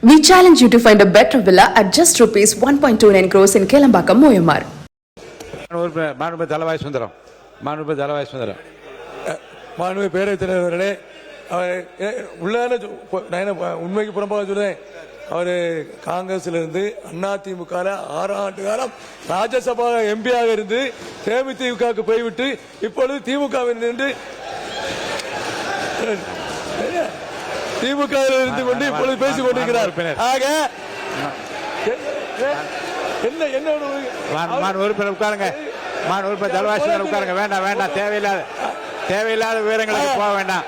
We challenge you to find a better villa at just rupees 1.29 crores in Kelambakam, Moyamar. மாண்பு தலவாய் சுந்தரம் மாண்பு பேரவைத் தலைவர்களே, அவர் உள்ளான உண்மைக்கு புறம்பாக சொல்றேன். அவர் காங்கிரஸ்ல இருந்து அதிமுக 6 ஆண்டு காலம் ராஜ்யசபா எம்பியாக இருந்து தேமுதிகவுக்கு போய்விட்டு இப்பொழுது திமுகவில் நின்று திமுக இருந்து கொண்டு இப்பொழுது பேசிக் கொண்டிருக்கிறார். ஆக என்ன உறுப்பினர் உட்காருங்க. உறுப்பினர் தலவாய் உட்காருங்க. வேண்டாம் தேவையில்லாத விவரங்களுக்கு போக வேண்டாம்.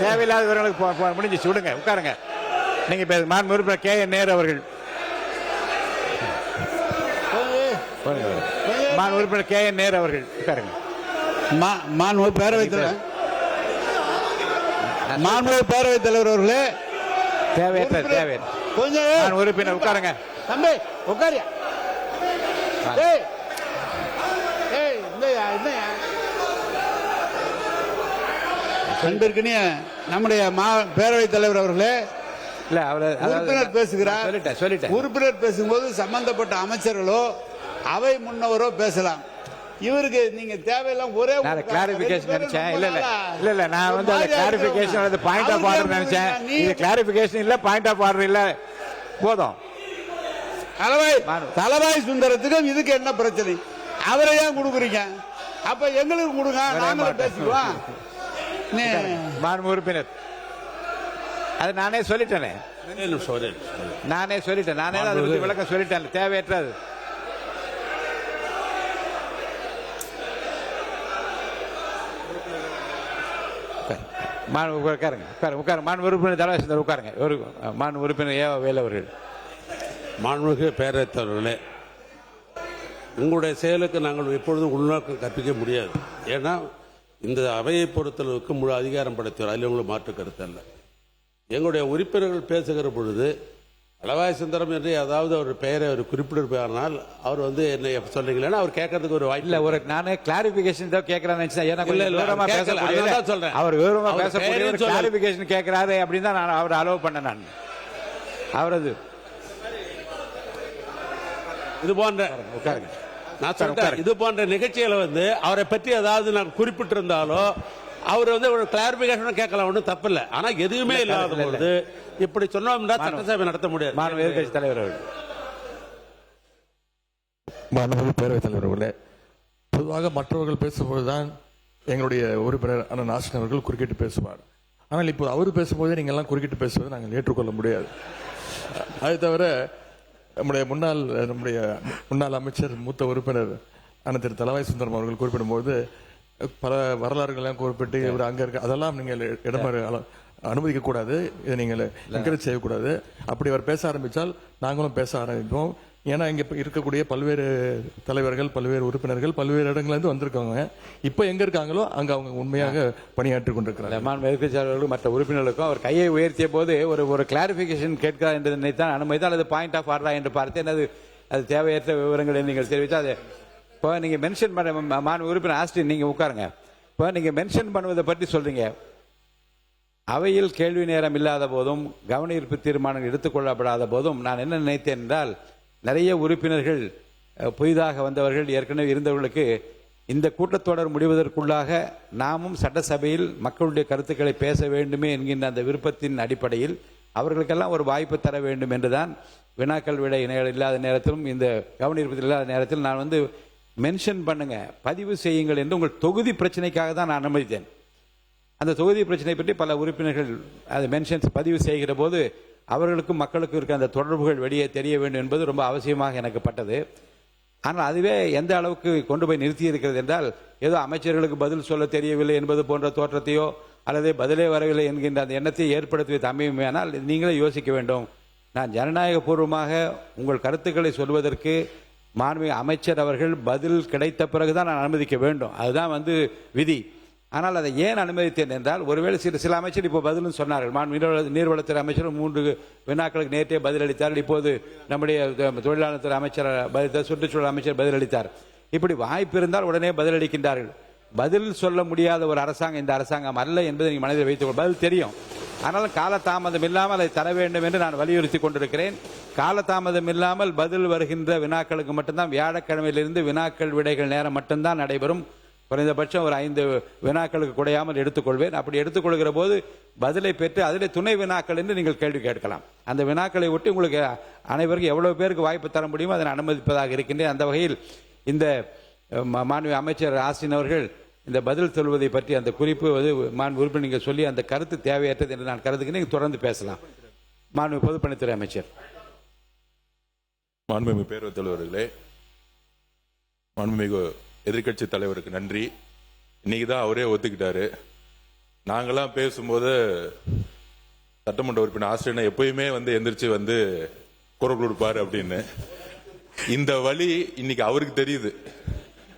தேவையில்லாத விவரங்களுக்கு முடிஞ்சிச்சு, விடுங்க, உட்காருங்க. நீங்க பேச மாண்பு உறுப்பினர் கே என் நேரு அவர்கள். மாண்பு உறுப்பினர் கே என் நேரு அவர்கள் உட்காருங்க. மாண்பு பேரவைத் தலைவர் அவர்களே, தேவையற்ற கொஞ்சம் உறுப்பினர் உட்காருங்க. தம்பி உட்காரியா? அன்பிற்கினிய நம்முடைய பேரவைத் தலைவர் அவர்களே, உறுப்பினர் பேசுகிறார். உறுப்பினர் பேசும்போது சம்பந்தப்பட்ட அமைச்சர்களோ அவை முன்னவரோ பேசலாம். இவருக்கு நீங்க தேவையில்லாம் ஒரே கிளாரிபிகேஷன் நினைச்சேன். இல்ல நான் வந்து கிளாரிபிகேஷன் பாயிண்ட் ஆஃப் ஆர்டர் நினைச்சேன். இது கிளாரிபிகேஷன் இல்ல, பாயிண்ட் ஆஃப் ஆர்டர் இல்ல. போதும். தலவாய் சுந்தரத்துக்கும் இதுக்கு என்ன பிரச்சனை? அவரை ஏன் கொடுக்குறீங்க? அப்ப எங்களுக்கு கொடுங்க, நாங்களும் பேசிக்குவோம். மாண்பு உறுப்பினர், அது நானே சொல்லிட்டேன். நானே அதை பத்தி விளக்கம் சொல்லிட்டேன். தேவையற்றது. மாண்பு உறுப்பினர் தலவாய் உட்காருங்க. மாண்பு உறுப்பினர் ஏ வேலு அவர்கள். மாண்புமிகு பேரவைத் தலைவர்களே, உங்களுடைய செயலுக்கு நாங்கள் எப்பொழுதும் உள்நோக்கம் கற்பிக்க முடியாது. ஏன்னா இந்த அவையை பொறுத்தளவுக்கு முழு அதிகாரம் படைத்தவர், அதில் உங்களுக்கு மாற்று கருத்து அல்ல. எங்களுடைய உறுப்பினர்கள் பேசுகிற பொழுது தலவாய் சுந்தரம் என்று ஏதாவது ஒரு பெயரை அவர் குறிப்பிட்டிருப்பார்கள், அவர் வந்து என்ன சொல்றீங்களா அவர் கேட்கறதுக்கு ஒரு வாய்ப்பு இல்ல. நானே கிளாரிபிகேஷன் தான் கேட்கறேன்னு சொல்றேன். அவர் விவரமா பேசக்கூடிய கிளாரிபிகேஷன் கேட்கிறாரு அப்படின்னு தான் நான் அவர் அலோவ் பண்ண. நான் அவரது இது போன்ற நான் சொல்றேன், இது போன்ற நிகழ்ச்சிகளை வந்து அவரை பற்றி ஏதாவது நான் குறிப்பிட்டிருந்தாலோ அவர் வந்து ஒரு கிளாரிபிகேஷன் கேட்கலாம், ஒன்றும் தப்பு இல்லை. ஆனா எதுவுமே இல்லாத பொழுது இப்படி சொன்னோம்னா சட்டசபை நடத்த முடியாது. மாண்பு எதிர்க்கட்சி தலைவர் அவர்கள். மாண்புமிகு பேரவைத் தலைவர் அவர்களே, பொதுவாக மற்றவர்கள் பேசும்போதுதான் எங்களுடைய உறுப்பினர் அண்ணன் நாசன் அவர்கள் குறுக்கிட்டு பேசுவார். ஆனால் இப்போ அவர் பேசும்போதே நீங்கள் எல்லாம் குறுக்கிட்டு பேசுவதை நாங்கள் ஏற்றுக்கொள்ள முடியாது. அது தவிர நம்முடைய முன்னாள் அமைச்சர் மூத்த உறுப்பினர் அண்ணன் திரு தலவாய் சுந்தரம் அவர்கள் குறிப்பிடும்போது பல வரலாறுகள்லாம் குறிப்பிட்டு இவர் அங்க இருக்க அதெல்லாம் நீங்கள் இடமாறு அனுமதிக்க கூடாது. இதை நீங்கள் என்கரேஜ் செய்யக்கூடாது. அப்படி அவர் பேச ஆரம்பித்தால் நாங்களும் பேச ஆரம்பிப்போம். ஏன்னா இங்க இருக்கக்கூடிய பல்வேறு தலைவர்கள், பல்வேறு உறுப்பினர்கள் பல்வேறு இடங்கள்லேருந்து வந்திருக்காங்க. இப்போ எங்க இருக்காங்களோ அங்க அவங்க உண்மையாக பணியாற்றி கொண்டிருக்கிறார். மற்ற உறுப்பினர்களுக்கும் அவர் கையை உயர்த்திய போது ஒரு கிளாரிபிகேஷன் கேட்கிறார் என்று நினைத்தான் அனுமதித்தால் அது பாயிண்ட் ஆஃப் ஆர்டரா என்று பார்த்தேன். அது தேவையற்ற விவரங்களை நீங்கள் தெரிவித்தால் அது இப்போ நீங்க மென்ஷன் பண்ண மாண்பு உறுப்பினர் ஆஸ்டின் நீங்க உட்காருங்க. இப்போ நீங்க மென்ஷன் பண்ணுவதை பற்றி சொல்றீங்க. அவையில் கேள்வி நேரம் இல்லாத போதும் கவன ஈர்ப்பு தீர்மானம் எடுத்துக்கொள்ளப்படாத போதும் நான் என்ன நினைத்தேன் என்றால், நிறைய உறுப்பினர்கள் புதிதாக வந்தவர்கள் ஏற்கனவே இருந்தவர்களுக்கு இந்த கூட்டத்தொடர் முடிவதற்குள்ளாக நாமும் சட்டசபையில் மக்களுடைய கருத்துக்களை பேச வேண்டுமே என்கின்ற அந்த விருப்பத்தின் அடிப்படையில் அவர்களுக்கெல்லாம் ஒரு வாய்ப்பு தர வேண்டும் என்றுதான் வினாக்கள் விட இல்லாத நேரத்திலும் இந்த கவனிப்பு இல்லாத நேரத்தில் நான் வந்து மென்ஷன் பண்ணுங்க, பதிவு செய்யுங்கள் என்று உங்கள் தொகுதி பிரச்சனைக்காக தான் நான் அனுமதித்தேன். அந்த தொகுதி பிரச்சனை பற்றி பல உறுப்பினர்கள் அதை மென்ஷன்ஸ் பதிவு செய்கிற போது அவர்களுக்கும் மக்களுக்கும் இருக்க அந்த தொடர்புகள் வெளியே தெரிய வேண்டும் என்பது ரொம்ப அவசியமாக எனக்கு பட்டது. ஆனால் அதுவே எந்த அளவுக்கு கொண்டு போய் நிறுத்தி இருக்கிறது என்றால், ஏதோ அமைச்சர்களுக்கு பதில் சொல்ல தெரியவில்லை என்பது போன்ற தோற்றத்தையோ அல்லது பதிலே வரவில்லை என்கின்ற அந்த எண்ணத்தை ஏற்படுத்துவது அமையுமேனால் நீங்களே யோசிக்க வேண்டும். நான் ஜனநாயக பூர்வமாக உங்கள் கருத்துக்களை சொல்வதற்கு மாண்புமிகு அமைச்சர் அவர்கள் பதில் கிடைத்த பிறகுதான் நான் அனுமதிக்க வேண்டும். அதுதான் வந்து விதி. ஆனால் அதை ஏன் அனுமதித்தேன் என்றால், ஒருவேளை சில அமைச்சர் இப்போ பதிலும் சொன்னார்கள். நீர்வளத்துறை அமைச்சர் 3 வினாக்களுக்கு நேற்றே பதிலளித்தார். இப்போது நம்முடைய தொழிலாளர் துறை அமைச்சர், சுற்றுச்சூழல் அமைச்சர் பதிலளித்தார். இப்படி வாய்ப்பு இருந்தால் உடனே பதிலளிக்கின்றார்கள். பதில் சொல்ல முடியாத ஒரு அரசாங்கம் இந்த அரசாங்கம் அல்ல என்பதை நீங்கள் மனதில் வைத்துக் பதில் தெரியும். ஆனாலும் காலதாமதம் இல்லாமல் அதை தர வேண்டும் என்று நான் வலியுறுத்தி கொண்டிருக்கிறேன். காலதாமதம் இல்லாமல் பதில் வருகின்ற வினாக்களுக்கு மட்டும்தான் வியாழக்கிழமையிலிருந்து வினாக்கள் விடைகள் நேரம் மட்டும்தான் நடைபெறும். குறைந்தபட்சம் ஒரு 5 வினாக்களுக்கு குறையாமல் எடுத்துக்கொள்வேன். அப்படி எடுத்துக்கொள்கிற போது பதிலை பெற்று அதில் துணை வினாக்கள் என்று நீங்கள் கேள்வி கேட்கலாம். அந்த வினாக்களை ஒட்டி உங்களுக்கு அனைவருக்கும் எவ்வளவு பேருக்கு வாய்ப்பு தர முடியுமோ அதை அனுமதிப்பதாக இருக்கின்றேன். அந்த வகையில் இந்த மாண்புமிகு அமைச்சர் ஆஸ்டின் அவர்கள் இந்த பதில் சொல்வதை பற்றி அந்த குறிப்பு மாண்பு உறுப்பினர் நீங்கள் சொல்லி அந்த கருத்து தேவையற்றது என்று நான் கருதுகிறேன். தொடர்ந்து பேசலாம். மாண்புமிகு பொதுப்பணித்துறை அமைச்சர். மாண்புமிகு பேரவைத் தலைவர்களே, மாண்புமிகு எதிர்க்கட்சி தலைவருக்கு நன்றி. இன்னைக்கு தான் அவரே ஒத்துக்கிட்டாரு. நாங்களாம் பேசும்போது சட்டமன்ற உறுப்பினர் ஆஸ்திரேலியா எப்பயுமே எந்திரிச்சு குரல் கொடுப்பாரு அப்படின்னு. இந்த வழி இன்னைக்கு அவருக்கு தெரியுது.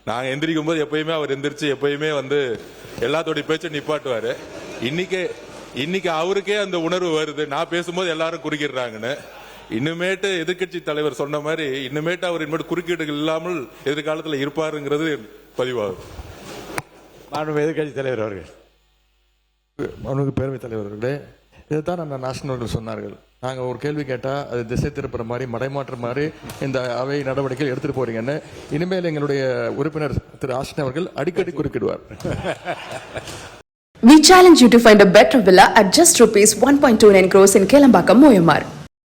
நாங்க எந்திரிக்கும் போது எப்பயுமே அவர் எந்திரிச்சு எப்பயுமே எல்லாத்தோடைய பேச்சை நிப்பாட்டுவாரு. இன்னைக்கு அவருக்கே அந்த உணர்வு வருது, நான் பேசும்போது எல்லாரும் குறுக்கிடுறாங்கன்னு. இன்னுமேட்டு எதிர்கட்சி தலைவர் சொன்ன மாதிரி இன்னுமேட்டு அவர் இனிமேட்டு குறுக்கீடுகள் இல்லாமல் எதிர்காலத்தில் இருப்பாருங்கிறது பதிவாகும். எதிர்கட்சி தலைவர் அவர்கள். பேரவைத் தலைவர்களே, இதுதான் நம்ம நாஷனல் சொன்னார்கள். நாங்க ஒரு கேள்வி கேட்டா அது திசை திருப்புற மாதிரி மடைமாற்ற மாதிரி இந்த அவை நடவடிக்கைகள் எடுத்துட்டு போறீங்கன்னு இனிமேல் எங்களுடைய உறுப்பினர் திரு ஆஷின் அவர்கள் அடிக்கடி குறுக்கிடுவார். We challenge you to find a better villa at just rupees 1.29 crores in Kelambakam, Moyamar.